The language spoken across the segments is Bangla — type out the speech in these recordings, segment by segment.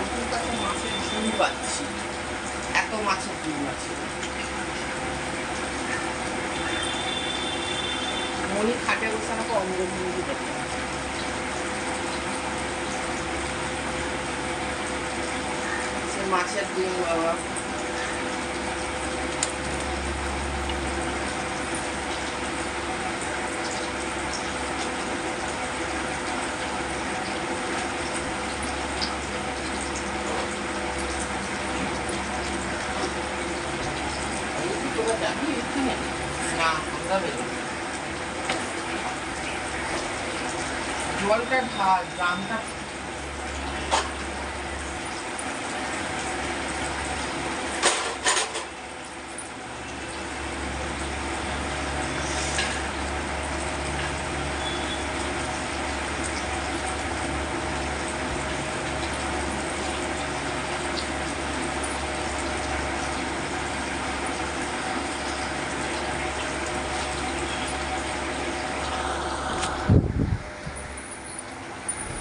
ফালতু কাছে মাছের ডিম পাচ্ছি, এত মাছের ডিম আছে। মনি খাটে বসে আমাকে অঙ্গভঙ্গি করতে হবে। সে মাছের ডিম বাবা, জলটা ঢাল, ড্রামটা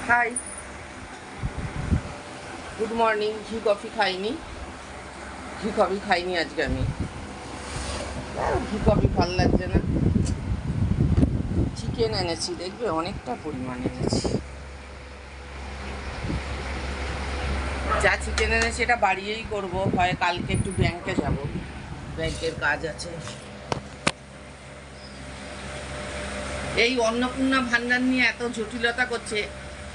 হাই গুড মর্নিং। ঘি কফি খাইনি, ঘি কফি খাইনি আজকে আমি। ঘি কফি ভালো লাগছে না। চিকেন এনেছি, দেখবে অনেকটা পরিমাণ এনেছি। যা চিকেন এনেছি এটা বাড়িয়েই করব, হয় কালকে একটু ব্যাংকে যাব, ব্যাংকের কাজ আছে। এই অন্নপূর্ণা ভান্ডার নিয়ে এত জটিলতা করছে,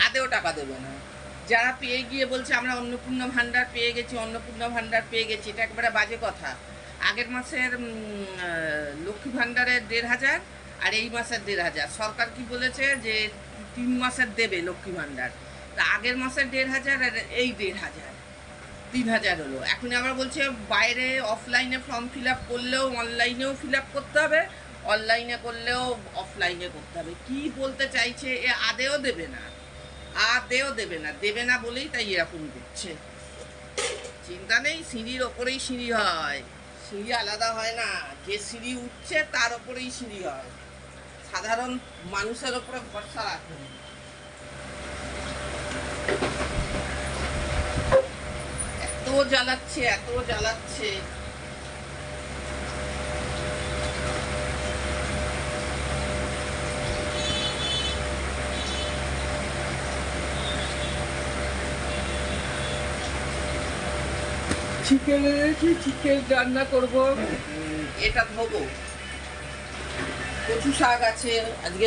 আদেও টাকা দেবে না। যারা পেয়ে গিয়ে বলছে আমরা অন্নপূর্ণা ভান্ডার পেয়ে গেছি, অন্নপূর্ণা ভান্ডার পেয়ে গেছি, এটা একবারে বাজে কথা। আগের মাসের লক্ষ্মী ভান্ডারের ১,৫০০ আর এই মাসের ১,৫০০, সরকার কি বলেছে যে ৩ মাসের দেবে লক্ষ্মী ভান্ডার। তা আগের মাসের ১,৫০০ আর এই ১,৫০০, ৩,০০০ হলো। এখন আবার বলছে বাইরে অফলাইনে ফর্ম ফিল আপ করলেও অনলাইনেও ফিল আপ করতে হবে, অনলাইনে করলেও অফলাইনে করতে হবে। কি বলতে চাইছে এ আদেও দেবে না, আদেও দেবে না, দেবে না বলেই তাই এরকম করছে। চিন্তা নেই, সিঁড়ির ওপরেই সিঁড়ি হয়, সিঁড়ি আলাদা হয় না। যে সিঁড়ি উঠছে তার ওপরেই সিঁড়ি হয়, সাধারণ মানুষের ওপরে ভরসা রাখুন। এত জ্বালাচ্ছে, এত জ্বালাচ্ছে। চিকেন এনেছি, চিকেন রান্না করবো। এটা ধোবো, কচু শাক আছে আজকে,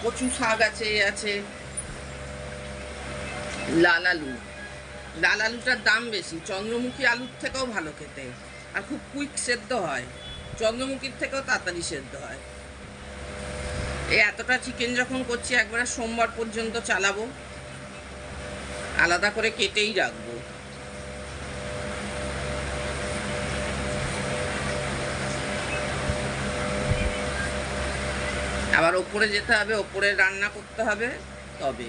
কচু শাক আছে, আছে লাল আলু। লাল আলুটার দাম বেশি, চন্দ্রমুখী আলুর থেকেও ভালো খেতে, আর খুব কুইক সেদ্ধ হয়, চন্দ্রমুখীর থেকেও তাড়াতাড়ি সেদ্ধ হয়। এই এতটা চিকেন যখন করছি একবারে সোমবার পর্যন্ত চালাবো, আলাদা করে কেটেই রাখবো। আবার ওপরে যেতে হবে, ওপরে রান্না করতে হবে, তবে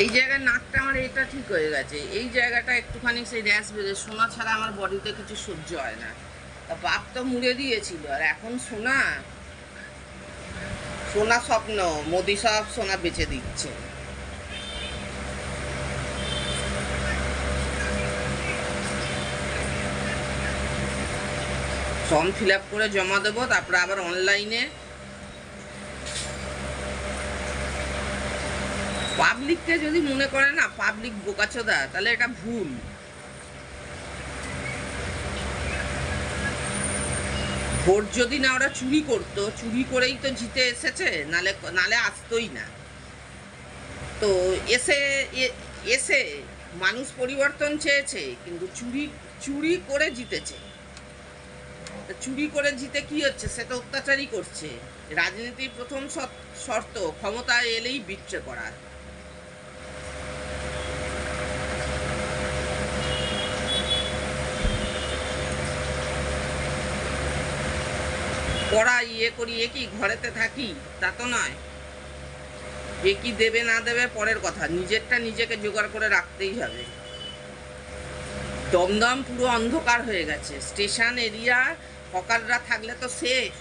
এই জায়গায় নাকটা আমার এটা ঠিক হয়ে গেছে, এই জায়গাটা একটুখানি সেই র্যাশ বেঁধে, সোনা ছাড়া আমার বডিতে কিছু সহ্য হয় না। তা বাপ তো মুড়ে দিয়েছিল, আর এখন সোনা, সোনা স্বপ্ন, মোদি সব সোনা বেচে দিচ্ছে। ফর্ম ফিল আপ করে জমা দেবো, তারপরে আবার অনলাইনে। পাবলিককে যদি মনে করে না পাবলিক বোকাচোদা, তাহলে এটা ভুল। ভোট যদি না ওরা চুরি করতো, চুরি করেই তো জিতে এসেছে, নালে নালে আসতোই না। তো এসে এসে মানুষ পরিবর্তন চেয়েছে, কিন্তু চুরি চুরি করে জিতেছে। চুরি করে জিতে কি হচ্ছে, সে তো অত্যাচারই করছে। রাজনীতির প্রথম শর্ত ক্ষমতায় এলেই বিট্রে করা। পড়া ইয়ে করি, এ কি ঘরেতে থাকি তা তো নয়। এ কি দেবে না দেবে পরের কথা, নিজেরটা নিজেকে জোগাড় করে রাখতেই হবে। দমদম পুরো অন্ধকার হয়ে গেছে, স্টেশন এরিয়া হকাররা থাকলে তো সেফ।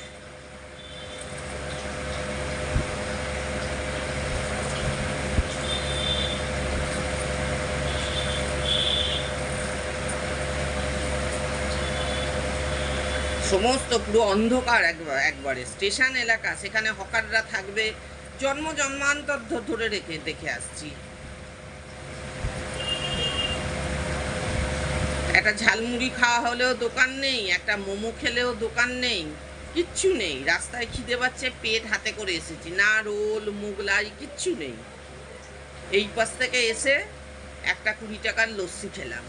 সমস্ত পুরো অন্ধকার একবারে স্টেশন এলাকা, সেখানে হকাররা থাকবে, জন্মান্তর ধরে দেখে আসছি। একটা ঝালমুড়ি খাওয়া হলেও দোকান নেই, একটা মোমো খেলেও দোকান নেই, কিচ্ছু নেই। রাস্তায় খিদে পাচ্ছে, পেট হাতে করে এসেছি, না রোল মোগলাই কিচ্ছু নেই। এই পাশ থেকে এসে একটা 20 টাকার লস্যি খেলাম।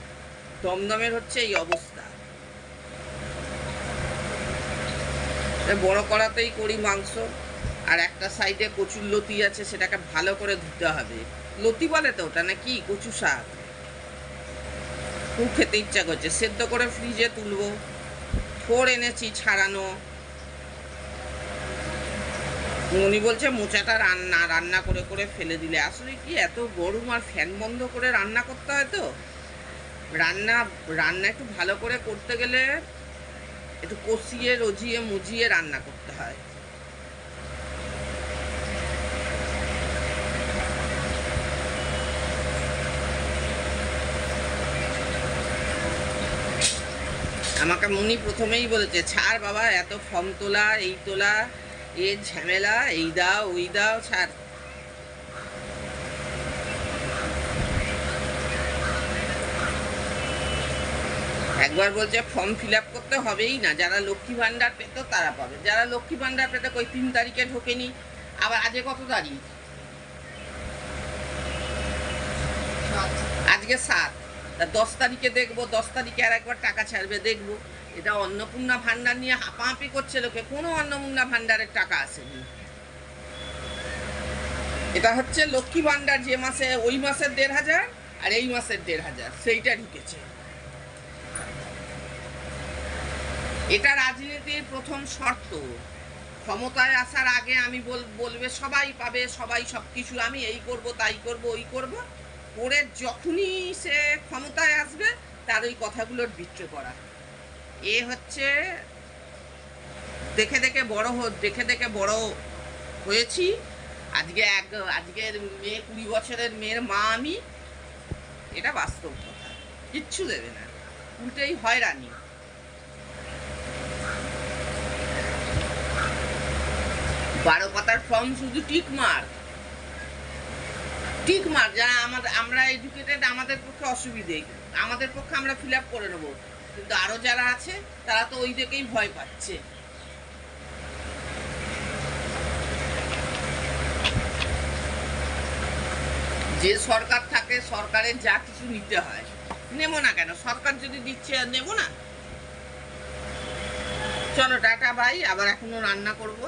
দমদমের হচ্ছে এই অবস্থা। বড় কড়াতেই করি মাংস, আর একটা সাইডে কচুর লতি আছে, সেটাকে ভালো করে ধুতে হবে। লতি বলে তো ওটা, নাকি কচু শাক। খুব খেতে ইচ্ছা করছে, সেদ্ধ করে ফ্রিজে তুলবো। থোড় এনেছি ছাড়ানো। মনি বলছে মোচাটা রান্না করে করে ফেলে দিলে। আসলে কি এত গরম, আর ফ্যান বন্ধ করে রান্না করতে হয় তো। রান্না একটু ভালো করে করতে গেলে একটু কষিয়ে রজিয়ে মুজিয়ে রান্না করতে হয়। আমাকে মনি প্রথমেই বলেছে, ছাড় বাবা, এত ফর্ম তোলা, এই তোলা, এর ঝামেলা, এই দাও ওই দাও, ছাড়। একবার বলছে ফর্ম ফিল আপ করতে হবেই না, যারা লক্ষ্মী ভাণ্ডার পেত তারা পাবে। যারা লক্ষ্মী ভাণ্ডার পেতে ওই 3 তারিখে ঢোকেনি, আবার আজকে কত তারিখ? আজকে 7, 10 তারিখে দেখবো, 10 তারিখে আর একবার টাকা ছাড়বে, দেখবো। এটা অন্নপূর্ণা ভাণ্ডার নিয়ে হাঁপাহাঁপি করছে লোকে, কোনো অন্নপূর্ণা ভাণ্ডারের টাকা আসেনি। এটা হচ্ছে লক্ষ্মী ভাণ্ডার, যে মাসে ওই মাসের 1,500 আর এই মাসের 1,500, সেইটা ঢুকেছে। এটা রাজনীতির প্রথম শর্ত। ক্ষমতায় আসার আগে আমি বলবে সবাই পাবে, সবাই সব কিছু, আমি এই করব তাই করব ওই করব, করে যখনই সে ক্ষমতায় আসবে তার ওই কথাগুলোর বিট্রে করা। এ হচ্ছে দেখে দেখে বড় হয়েছি। আজকের মেয়ে, 20 বছরের মেয়ের মা আমি। এটা বাস্তব কথা, কিচ্ছু দেবে না, উল্টেই হয়রানি। বারো পাতার ফর্ম শুধু টিক মার্ক, যারা আমরা এডুকেটেড, আমাদের পক্ষে অসুবিধে, আমাদের পক্ষে আমরা ফিল আপ করে নেবো, কিন্তু আরো যারা আছে তারা তো ওই দিকেই ভয় পাচ্ছে। যে সরকার থাকে, সরকারের যা কিছু নিতে হয়, নেবো না কেন? সরকার যদি দিচ্ছে নেবো না? চলো টাটা বাই, আবার এখনো রান্না করবো।